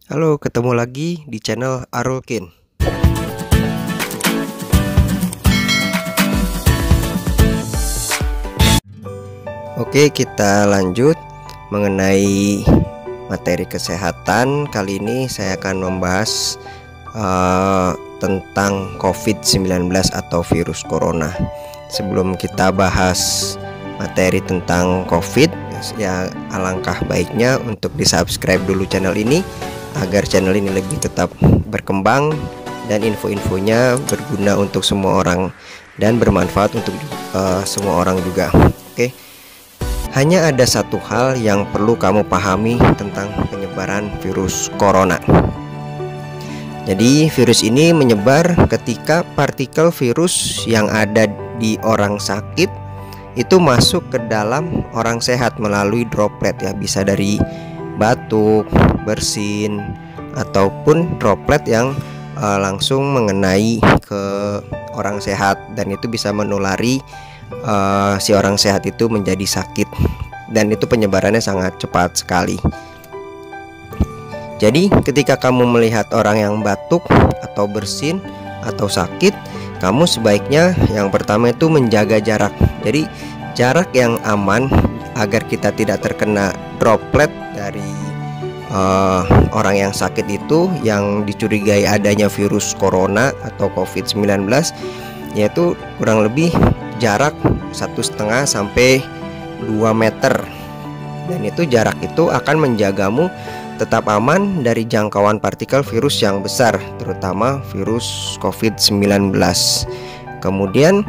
Halo, ketemu lagi di channel Arulkin. Oke, kita lanjut mengenai materi kesehatan. Kali ini saya akan membahas tentang COVID-19 atau virus corona. Sebelum kita bahas materi tentang COVID, ya alangkah baiknya untuk di-subscribe dulu channel ini agar channel ini lebih tetap berkembang dan info-infonya berguna untuk semua orang dan bermanfaat untuk semua orang juga. Oke. Hanya ada satu hal yang perlu kamu pahami tentang penyebaran virus corona. Jadi virus ini menyebar ketika partikel virus yang ada di orang sakit itu masuk ke dalam orang sehat melalui droplet, ya, bisa dari batuk, bersin, ataupun droplet yang langsung mengenai ke orang sehat, dan itu bisa menulari si orang sehat itu menjadi sakit, dan itu penyebarannya sangat cepat sekali. Jadi ketika kamu melihat orang yang batuk atau bersin atau sakit, kamu sebaiknya yang pertama itu menjaga jarak. Jadi jarak yang aman agar kita tidak terkena droplet dari orang yang sakit itu yang dicurigai adanya virus corona atau COVID-19, yaitu kurang lebih jarak 1,5 sampai 2 meter. Dan itu jarak itu akan menjagamu tetap aman dari jangkauan partikel virus yang besar, terutama virus COVID-19. Kemudian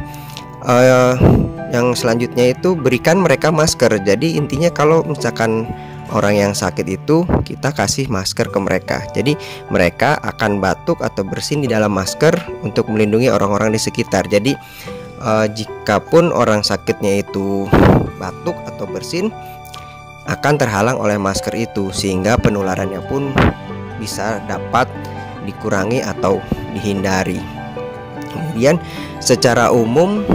yang selanjutnya itu berikan mereka masker. Jadi intinya kalau misalkan orang yang sakit itu, kita kasih masker ke mereka. Jadi mereka akan batuk atau bersin di dalam masker untuk melindungi orang-orang di sekitar. Jadi jikapun orang sakitnya itu batuk atau bersin, akan terhalang oleh masker itu, sehingga penularannya pun bisa dapat dikurangi atau dihindari. Kemudian secara umum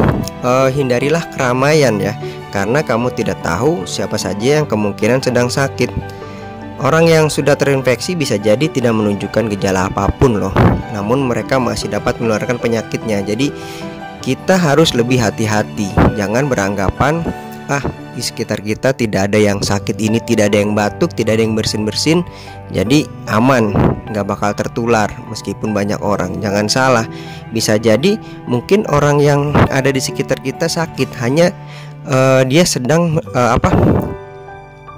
hindarilah keramaian, ya, karena kamu tidak tahu siapa saja yang kemungkinan sedang sakit. Orang yang sudah terinfeksi bisa jadi tidak menunjukkan gejala apapun loh, namun mereka masih dapat menularkan penyakitnya. Jadi kita harus lebih hati-hati, jangan beranggapan di sekitar kita tidak ada yang sakit ini, tidak ada yang batuk, tidak ada yang bersin-bersin, jadi aman, nggak bakal tertular meskipun banyak orang. Jangan salah, bisa jadi mungkin orang yang ada di sekitar kita sakit, hanya dia sedang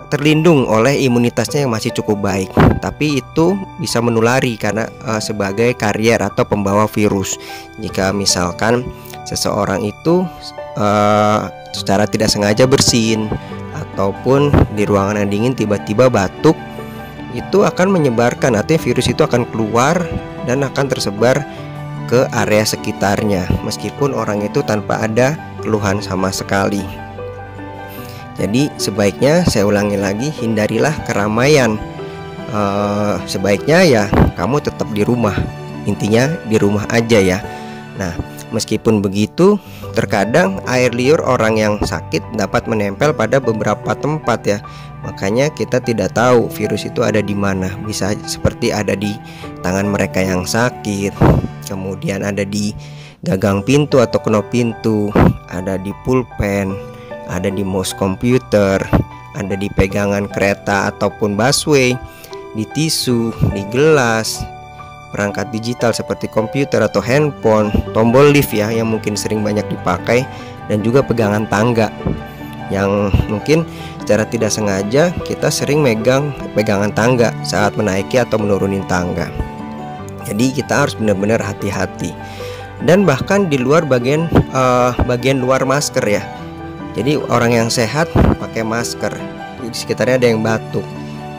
terlindung oleh imunitasnya yang masih cukup baik, tapi itu bisa menulari karena sebagai karier atau pembawa virus. Jika misalkan seseorang itu secara tidak sengaja bersin ataupun di ruangan yang dingin tiba-tiba batuk, itu akan menyebarkan, artinya virus itu akan keluar dan akan tersebar ke area sekitarnya meskipun orang itu tanpa ada keluhan sama sekali. Jadi sebaiknya, saya ulangi lagi, hindarilah keramaian. Sebaiknya ya kamu tetap di rumah, intinya di rumah aja, ya. Nah, meskipun begitu, terkadang air liur orang yang sakit dapat menempel pada beberapa tempat, ya. Makanya kita tidak tahu virus itu ada di mana. Bisa seperti ada di tangan mereka yang sakit, kemudian ada di gagang pintu atau knop pintu, ada di pulpen, ada di mouse komputer, ada di pegangan kereta ataupun busway, di tisu, di gelas, perangkat digital seperti komputer atau handphone, tombol lift, ya, yang mungkin sering banyak dipakai, dan juga pegangan tangga yang mungkin secara tidak sengaja kita sering megang pegangan tangga saat menaiki atau menurunin tangga. Jadi kita harus benar-benar hati-hati. Dan bahkan di luar bagian luar masker, ya. Jadi orang yang sehat pakai masker, di sekitarnya ada yang batuk,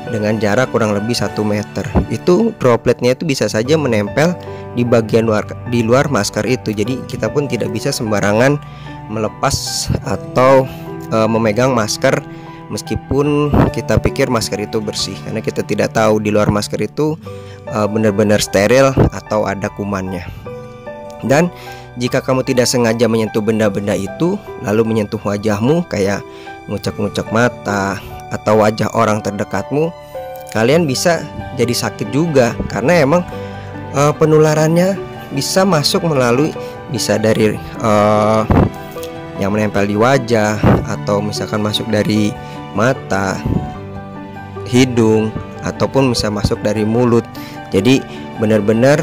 dengan jarak kurang lebih 1 meter, itu dropletnya itu bisa saja menempel di bagian luar masker itu. Jadi kita pun tidak bisa sembarangan melepas atau memegang masker meskipun kita pikir masker itu bersih, karena kita tidak tahu di luar masker itu benar-benar steril atau ada kumannya. Dan jika kamu tidak sengaja menyentuh benda-benda itu lalu menyentuh wajahmu, kayak ngucek-ngucek mata atau wajah orang terdekatmu, kalian bisa jadi sakit juga, karena emang penularannya bisa masuk melalui, bisa dari yang menempel di wajah, atau misalkan masuk dari mata, hidung, ataupun bisa masuk dari mulut. Jadi benar-benar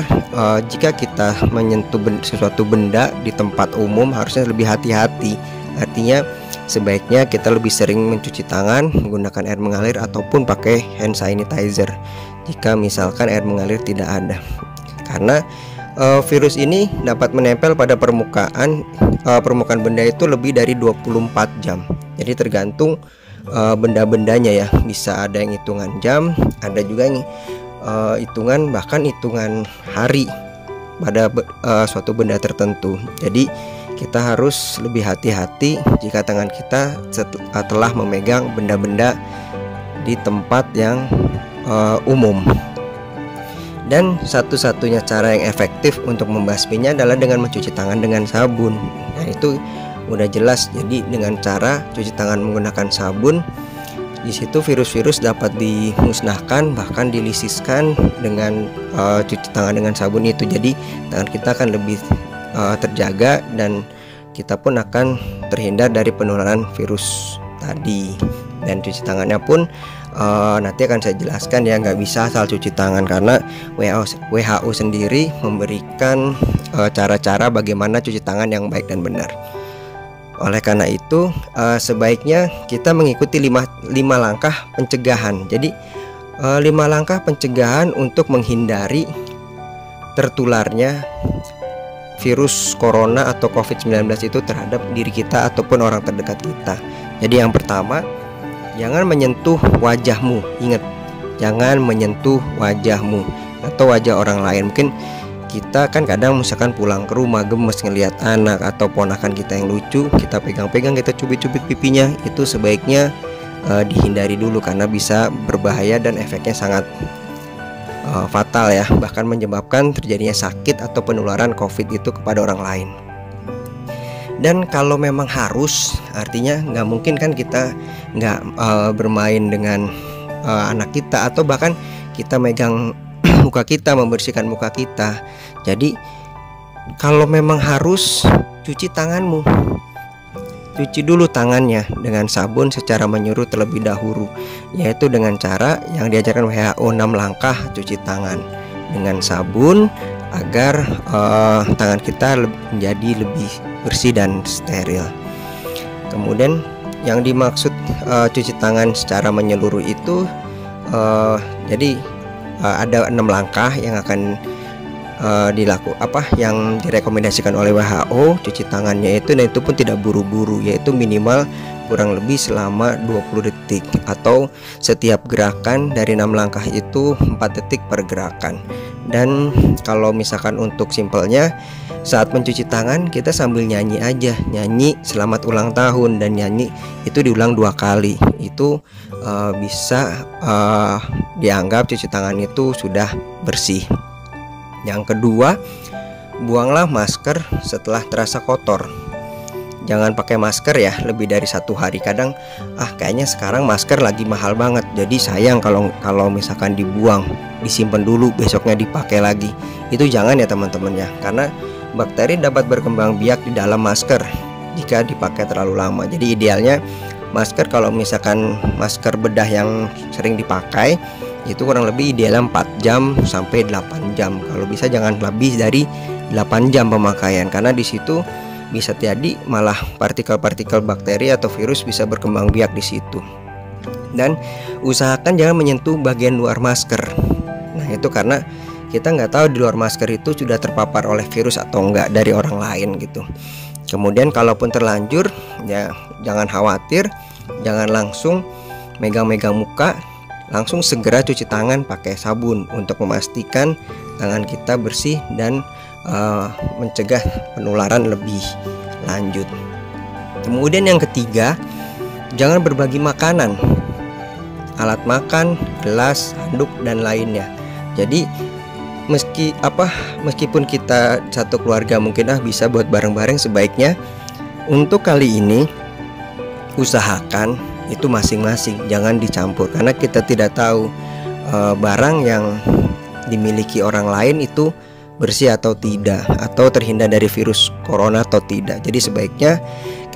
jika kita menyentuh sesuatu benda di tempat umum harusnya lebih hati-hati. Artinya sebaiknya kita lebih sering mencuci tangan menggunakan air mengalir ataupun pakai hand sanitizer jika misalkan air mengalir tidak ada. Karena virus ini dapat menempel pada permukaan benda itu lebih dari 24 jam. Jadi tergantung benda-bendanya ya, bisa ada yang hitungan jam, ada juga yang bahkan hitungan hari pada suatu benda tertentu. Jadi kita harus lebih hati-hati jika tangan kita telah memegang benda-benda di tempat yang umum. Dan satu-satunya cara yang efektif untuk membasminya adalah dengan mencuci tangan dengan sabun. Nah, itu udah jelas. Jadi dengan cara cuci tangan menggunakan sabun, di situ virus-virus dapat dimusnahkan, bahkan dilisiskan dengan cuci tangan dengan sabun itu. Jadi tangan kita akan lebih terjaga dan kita pun akan terhindar dari penularan virus tadi. Dan cuci tangannya pun nanti akan saya jelaskan ya, nggak bisa asal cuci tangan, karena WHO sendiri memberikan cara-cara bagaimana cuci tangan yang baik dan benar. Oleh karena itu sebaiknya kita mengikuti 5 langkah pencegahan. Jadi 5 langkah pencegahan untuk menghindari tertularnya virus corona atau COVID-19 itu terhadap diri kita ataupun orang terdekat kita. Jadi yang pertama, jangan menyentuh wajahmu. Ingat, jangan menyentuh wajahmu atau wajah orang lain. Mungkin kita kan kadang misalkan pulang ke rumah gemes ngelihat anak atau ponakan kita yang lucu, kita pegang-pegang, kita cubit-cubit pipinya, itu sebaiknya dihindari dulu karena bisa berbahaya dan efeknya sangat fatal ya, bahkan menyebabkan terjadinya sakit atau penularan COVID itu kepada orang lain. Dan kalau memang harus, artinya nggak mungkin kan kita nggak bermain dengan anak kita, atau bahkan kita megang muka kita, membersihkan muka kita. Jadi kalau memang harus, cuci tanganmu, cuci dulu tangannya dengan sabun secara menyeluruh terlebih dahulu, yaitu dengan cara yang diajarkan WHO, 6 langkah cuci tangan dengan sabun agar tangan kita menjadi lebih bersih dan steril. Kemudian yang dimaksud cuci tangan secara menyeluruh itu jadi ada 6 langkah yang akan yang direkomendasikan oleh WHO cuci tangannya itu, dan itu pun tidak buru-buru, yaitu minimal kurang lebih selama 20 detik, atau setiap gerakan dari 6 langkah itu 4 detik per gerakan. Dan kalau misalkan untuk simpelnya, saat mencuci tangan kita sambil nyanyi aja, nyanyi selamat ulang tahun, dan nyanyi itu diulang 2 kali. Itu bisa dianggap cuci tangan itu sudah bersih. Yang kedua, buanglah masker setelah terasa kotor. Jangan pakai masker ya lebih dari 1 hari. Kadang kayaknya sekarang masker lagi mahal banget, jadi sayang kalau misalkan dibuang, disimpan dulu besoknya dipakai lagi. Itu jangan ya teman-teman ya, karena bakteri dapat berkembang biak di dalam masker jika dipakai terlalu lama. Jadi idealnya masker, kalau misalkan masker bedah yang sering dipakai, itu kurang lebih idealnya 4 jam sampai 8 jam. Kalau bisa jangan lebih dari 8 jam pemakaian, karena di situ bisa jadi malah partikel-partikel bakteri atau virus bisa berkembang biak di situ. Dan usahakan jangan menyentuh bagian luar masker. Nah, itu karena kita nggak tahu di luar masker itu sudah terpapar oleh virus atau enggak dari orang lain gitu. Kemudian kalaupun terlanjur, ya jangan khawatir, jangan langsung megang-megang muka, langsung segera cuci tangan pakai sabun untuk memastikan tangan kita bersih dan mencegah penularan lebih lanjut. Kemudian yang ketiga, jangan berbagi makanan, alat makan, gelas, handuk dan lainnya. Jadi meskipun kita satu keluarga mungkin bisa buat bareng-bareng, sebaiknya untuk kali ini usahakan itu masing-masing, jangan dicampur, karena kita tidak tahu barang yang dimiliki orang lain itu bersih atau tidak, atau terhindar dari virus corona atau tidak. Jadi sebaiknya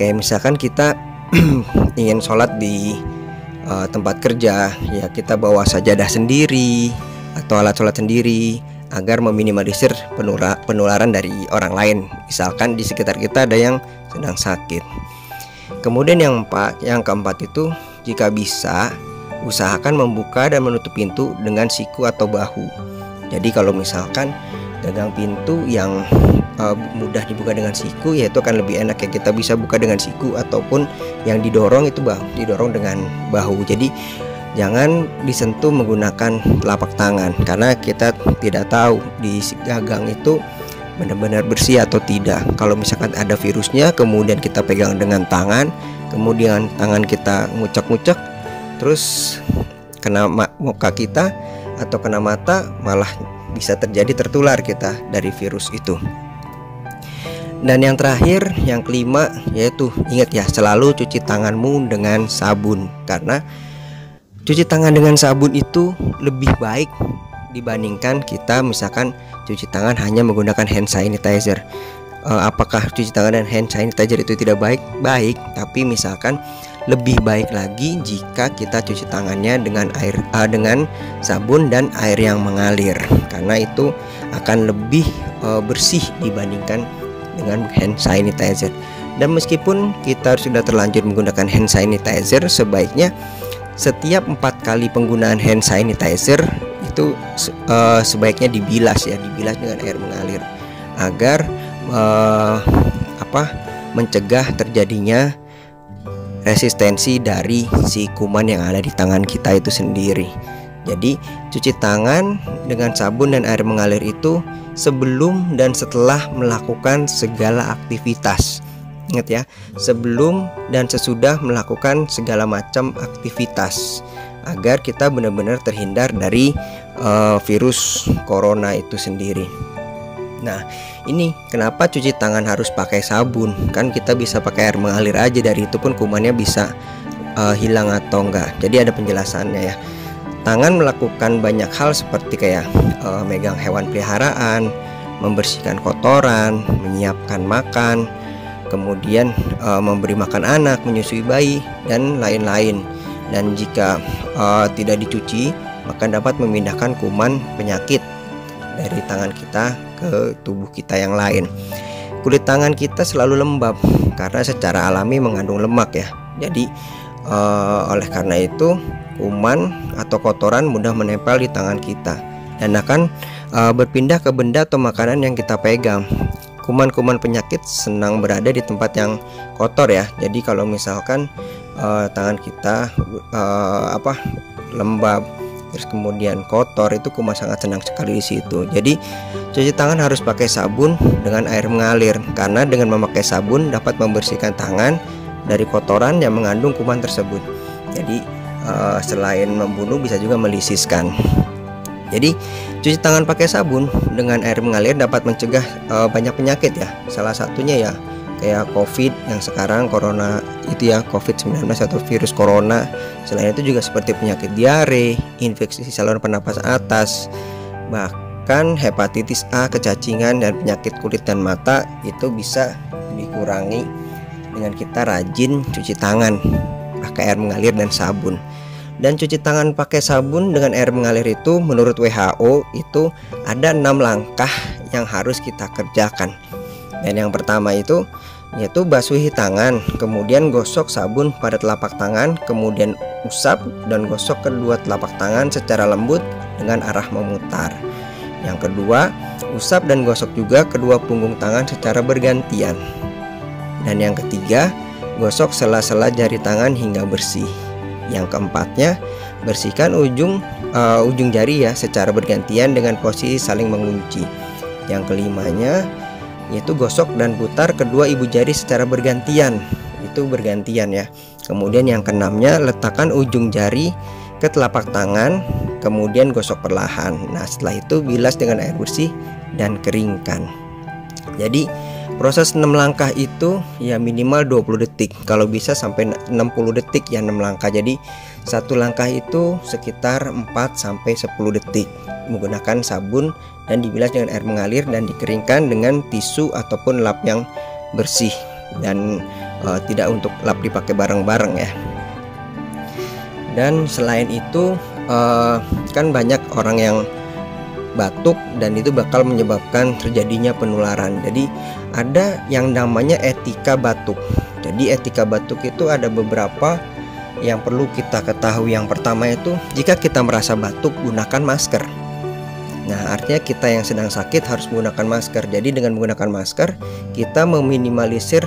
kayak misalkan kita ingin sholat di tempat kerja, ya kita bawa sajadah sendiri atau alat sholat sendiri agar meminimalisir penularan dari orang lain. Misalkan di sekitar kita ada yang sedang sakit. Kemudian yang keempat itu, jika bisa usahakan membuka dan menutup pintu dengan siku atau bahu. Jadi kalau misalkan gagang pintu yang mudah dibuka dengan siku, yaitu akan lebih enak ya, kita bisa buka dengan siku, ataupun yang didorong itu didorong dengan bahu. Jadi jangan disentuh menggunakan telapak tangan, karena kita tidak tahu di gagang itu benar-benar bersih atau tidak. Kalau misalkan ada virusnya, kemudian kita pegang dengan tangan, kemudian tangan kita ngucek-ngucek, terus kena muka kita atau kena mata, malah bisa terjadi tertular kita dari virus itu. Dan yang terakhir, yang kelima, yaitu ingat ya, selalu cuci tanganmu dengan sabun, karena cuci tangan dengan sabun itu lebih baik dibandingkan kita misalkan cuci tangan hanya menggunakan hand sanitizer. Apakah cuci tangan dan hand sanitizer itu tidak baik? Baik, tapi misalkan lebih baik lagi jika kita cuci tangannya dengan dengan sabun dan air yang mengalir, karena itu akan lebih bersih dibandingkan dengan hand sanitizer. Dan meskipun kita sudah terlanjur menggunakan hand sanitizer, sebaiknya setiap 4 kali penggunaan hand sanitizer itu sebaiknya dibilas dengan air mengalir, agar mencegah terjadinya resistensi dari si kuman yang ada di tangan kita itu sendiri. Jadi cuci tangan dengan sabun dan air mengalir itu sebelum dan setelah melakukan segala aktivitas. Ingat ya, sebelum dan sesudah melakukan segala macam aktivitas, agar kita benar-benar terhindar dari virus corona itu sendiri. Nah, ini kenapa cuci tangan harus pakai sabun? Kan kita bisa pakai air mengalir aja, dari itu pun kumannya bisa hilang atau enggak. Jadi ada penjelasannya ya. Tangan melakukan banyak hal seperti kayak megang hewan peliharaan, membersihkan kotoran, menyiapkan makan, kemudian memberi makan anak, menyusui bayi, dan lain-lain. Dan jika tidak dicuci, maka dapat memindahkan kuman penyakit dari tangan kita ke tubuh kita yang lain. Kulit tangan kita selalu lembab karena secara alami mengandung lemak ya. Jadi oleh karena itu kuman atau kotoran mudah menempel di tangan kita dan akan berpindah ke benda atau makanan yang kita pegang. Kuman-kuman penyakit senang berada di tempat yang kotor ya. Jadi kalau misalkan tangan kita lembab, terus kemudian kotor, itu kuman sangat senang sekali di situ. Jadi cuci tangan harus pakai sabun dengan air mengalir, karena dengan memakai sabun dapat membersihkan tangan dari kotoran yang mengandung kuman tersebut. Jadi selain membunuh bisa juga melisiskan. Jadi cuci tangan pakai sabun dengan air mengalir dapat mencegah banyak penyakit ya. Salah satunya ya kayak COVID yang sekarang corona itu ya, COVID-19 atau virus corona. Selain itu juga seperti penyakit diare, infeksi saluran pernapas atas, bahkan hepatitis A, kecacingan, dan penyakit kulit dan mata itu bisa dikurangi dengan kita rajin cuci tangan pakai air mengalir dan sabun. Dan cuci tangan pakai sabun dengan air mengalir itu menurut WHO itu ada 6 langkah yang harus kita kerjakan. Dan yang pertama itu yaitu basuhi tangan, kemudian gosok sabun pada telapak tangan, kemudian usap dan gosok kedua telapak tangan secara lembut dengan arah memutar. Yang kedua, usap dan gosok juga kedua punggung tangan secara bergantian. Dan yang ketiga, gosok sela-sela jari tangan hingga bersih. Yang keempatnya, bersihkan ujung jari ya secara bergantian dengan posisi saling mengunci. Yang kelimanya yaitu gosok dan putar kedua ibu jari secara bergantian, itu bergantian ya. Kemudian yang keenamnya, letakkan ujung jari ke telapak tangan, kemudian gosok perlahan. Nah setelah itu bilas dengan air bersih dan keringkan. Jadi Proses 6 langkah itu ya minimal 20 detik, kalau bisa sampai 60 detik ya 6 langkah. Jadi satu langkah itu sekitar 4 sampai 10 detik menggunakan sabun dan dibilas dengan air mengalir dan dikeringkan dengan tisu ataupun lap yang bersih, dan tidak untuk lap dipakai bareng-bareng ya. Dan selain itu kan banyak orang yang batuk dan itu bakal menyebabkan terjadinya penularan. Jadi ada yang namanya etika batuk. Jadi etika batuk itu ada beberapa yang perlu kita ketahui. Yang pertama itu, jika kita merasa batuk, gunakan masker. Nah, artinya kita yang sedang sakit harus menggunakan masker. Jadi dengan menggunakan masker, kita meminimalisir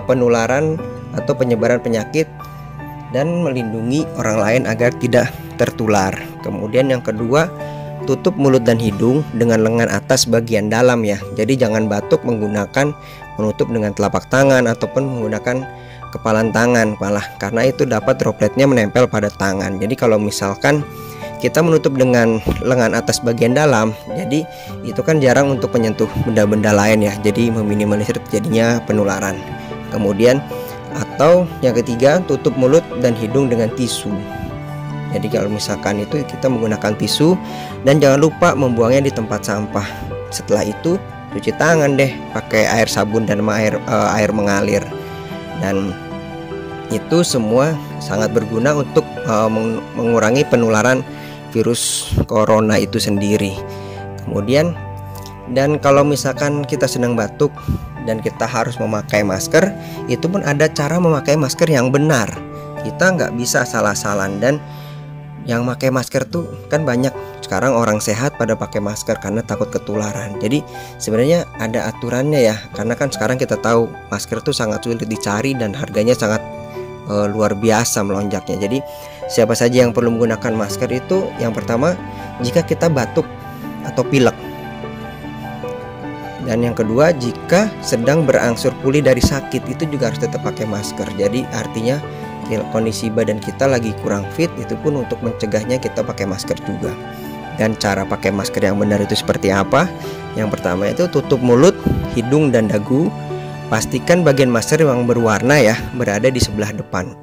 penularan atau penyebaran penyakit dan melindungi orang lain agar tidak tertular. Kemudian yang kedua, tutup mulut dan hidung dengan lengan atas bagian dalam ya. Jadi jangan batuk menggunakan menutup dengan telapak tangan ataupun menggunakan kepalan tangan malah, karena itu dapat dropletnya menempel pada tangan. Jadi kalau misalkan kita menutup dengan lengan atas bagian dalam, jadi itu kan jarang untuk menyentuh benda-benda lain ya. Jadi meminimalisir terjadinya penularan. Kemudian atau yang ketiga, tutup mulut dan hidung dengan tisu. Jadi kalau misalkan itu kita menggunakan tisu, dan jangan lupa membuangnya di tempat sampah. Setelah itu cuci tangan deh pakai air sabun dan air mengalir. Dan itu semua sangat berguna untuk mengurangi penularan virus corona itu sendiri. Kemudian, dan kalau misalkan kita sedang batuk dan kita harus memakai masker, itu pun ada cara memakai masker yang benar. Kita nggak bisa salah-salan. Dan yang pakai masker tuh kan banyak sekarang orang sehat pada pakai masker karena takut ketularan. Jadi sebenarnya ada aturannya ya, karena kan sekarang kita tahu masker tuh sangat sulit dicari dan harganya sangat luar biasa melonjaknya. Jadi siapa saja yang perlu menggunakan masker itu, yang pertama jika kita batuk atau pilek, dan yang kedua jika sedang berangsur pulih dari sakit, itu juga harus tetap pakai masker. Jadi artinya kondisi badan kita lagi kurang fit, itu pun untuk mencegahnya kita pakai masker juga. Dan cara pakai masker yang benar itu seperti apa? Yang pertama itu tutup mulut, hidung, dan dagu. Pastikan bagian masker yang berwarna ya berada di sebelah depan.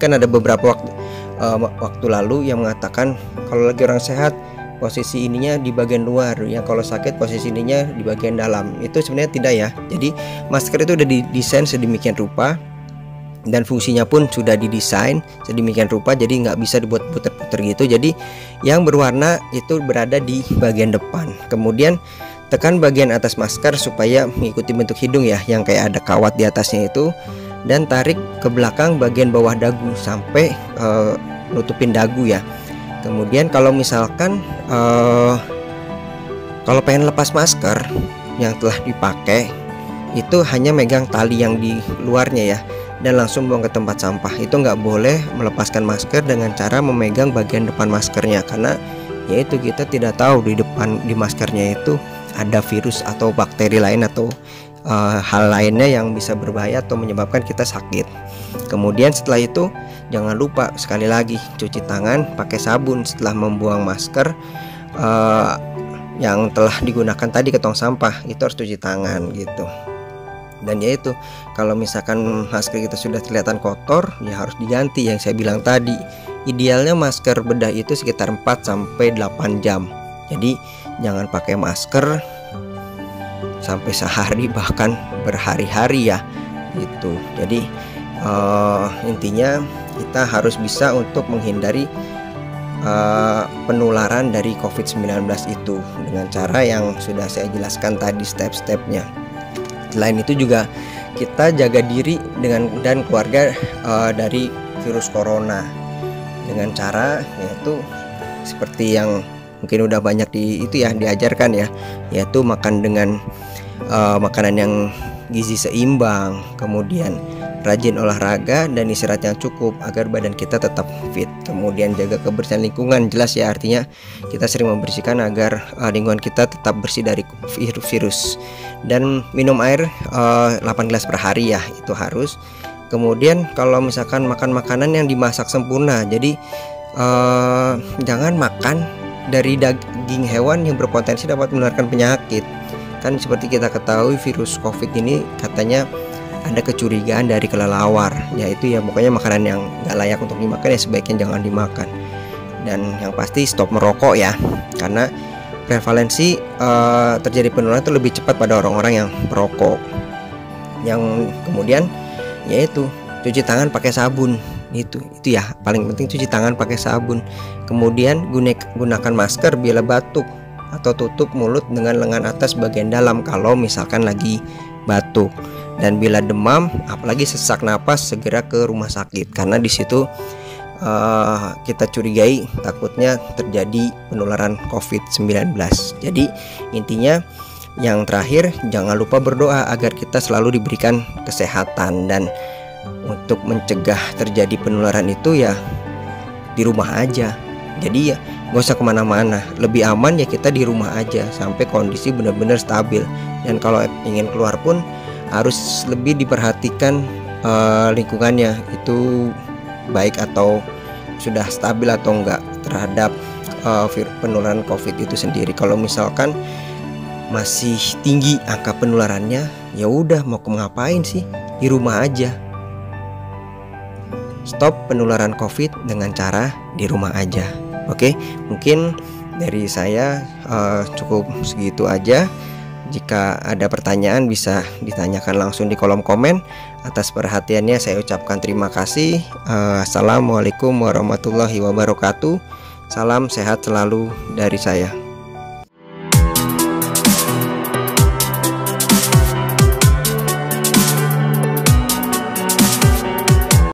Kan ada beberapa waktu lalu yang mengatakan kalau lagi orang sehat posisi ininya di bagian luar, yang kalau sakit posisi ininya di bagian dalam. Itu sebenarnya tidak ya. Jadi masker itu udah didesain sedemikian rupa dan fungsinya pun sudah didesain sedemikian rupa, jadi nggak bisa dibuat puter-puter gitu. Jadi yang berwarna itu berada di bagian depan. Kemudian tekan bagian atas masker supaya mengikuti bentuk hidung ya, yang kayak ada kawat di atasnya itu, dan tarik ke belakang bagian bawah dagu sampai nutupin dagu ya. Kemudian kalau misalkan kalau pengen lepas masker yang telah dipakai, itu hanya megang tali yang di luarnya ya, dan langsung buang ke tempat sampah. Itu nggak boleh melepaskan masker dengan cara memegang bagian depan maskernya, karena yaitu kita tidak tahu di maskernya itu ada virus atau bakteri lain atau hal lainnya yang bisa berbahaya atau menyebabkan kita sakit. Kemudian setelah itu jangan lupa sekali lagi cuci tangan pakai sabun setelah membuang masker yang telah digunakan tadi ke tong sampah. Itu harus cuci tangan gitu. Dan yaitu kalau misalkan masker kita sudah kelihatan kotor, ya harus diganti. Yang saya bilang tadi, idealnya masker bedah itu sekitar 4 sampai 8 jam. Jadi jangan pakai masker sampai sehari bahkan berhari-hari ya gitu. Jadi intinya kita harus bisa untuk menghindari penularan dari COVID-19 itu dengan cara yang sudah saya jelaskan tadi step-stepnya. Selain itu juga kita jaga diri dan keluarga dari virus corona dengan cara yaitu seperti yang mungkin udah banyak diajarkan ya, yaitu makan dengan makanan yang gizi seimbang, kemudian rajin olahraga dan istirahat yang cukup agar badan kita tetap fit. Kemudian jaga kebersihan lingkungan, jelas ya, artinya kita sering membersihkan agar lingkungan kita tetap bersih dari virus. Dan minum air 8 gelas per hari ya, itu harus. Kemudian kalau misalkan makan makanan yang dimasak sempurna, jadi jangan makan dari daging hewan yang berpotensi dapat menularkan penyakit. Kan seperti kita ketahui virus COVID ini katanya ada kecurigaan dari kelelawar, yaitu ya pokoknya makanan yang nggak layak untuk dimakan ya sebaiknya jangan dimakan. Dan yang pasti stop merokok ya, karena prevalensi terjadi penularan itu lebih cepat pada orang-orang yang perokok. Yang kemudian yaitu cuci tangan pakai sabun, itu ya paling penting, cuci tangan pakai sabun. Kemudian gunakan masker bila batuk, atau tutup mulut dengan lengan atas bagian dalam kalau misalkan lagi batuk. Dan bila demam apalagi sesak napas segera ke rumah sakit, karena di situ kita curigai takutnya terjadi penularan COVID-19. Jadi intinya yang terakhir, jangan lupa berdoa agar kita selalu diberikan kesehatan. Dan untuk mencegah terjadi penularan itu ya di rumah aja. Jadi ya gak usah kemana-mana, lebih aman ya kita di rumah aja sampai kondisi benar-benar stabil. Dan kalau ingin keluar pun harus lebih diperhatikan lingkungannya itu baik atau sudah stabil atau enggak terhadap penularan COVID itu sendiri. Kalau misalkan masih tinggi angka penularannya, ya udah mau ngapain sih, di rumah aja. Stop penularan COVID dengan cara di rumah aja. Oke, mungkin dari saya cukup segitu aja. Jika ada pertanyaan bisa ditanyakan langsung di kolom komen. Atas perhatiannya saya ucapkan terima kasih. Assalamualaikum warahmatullahi wabarakatuh. Salam sehat selalu dari saya.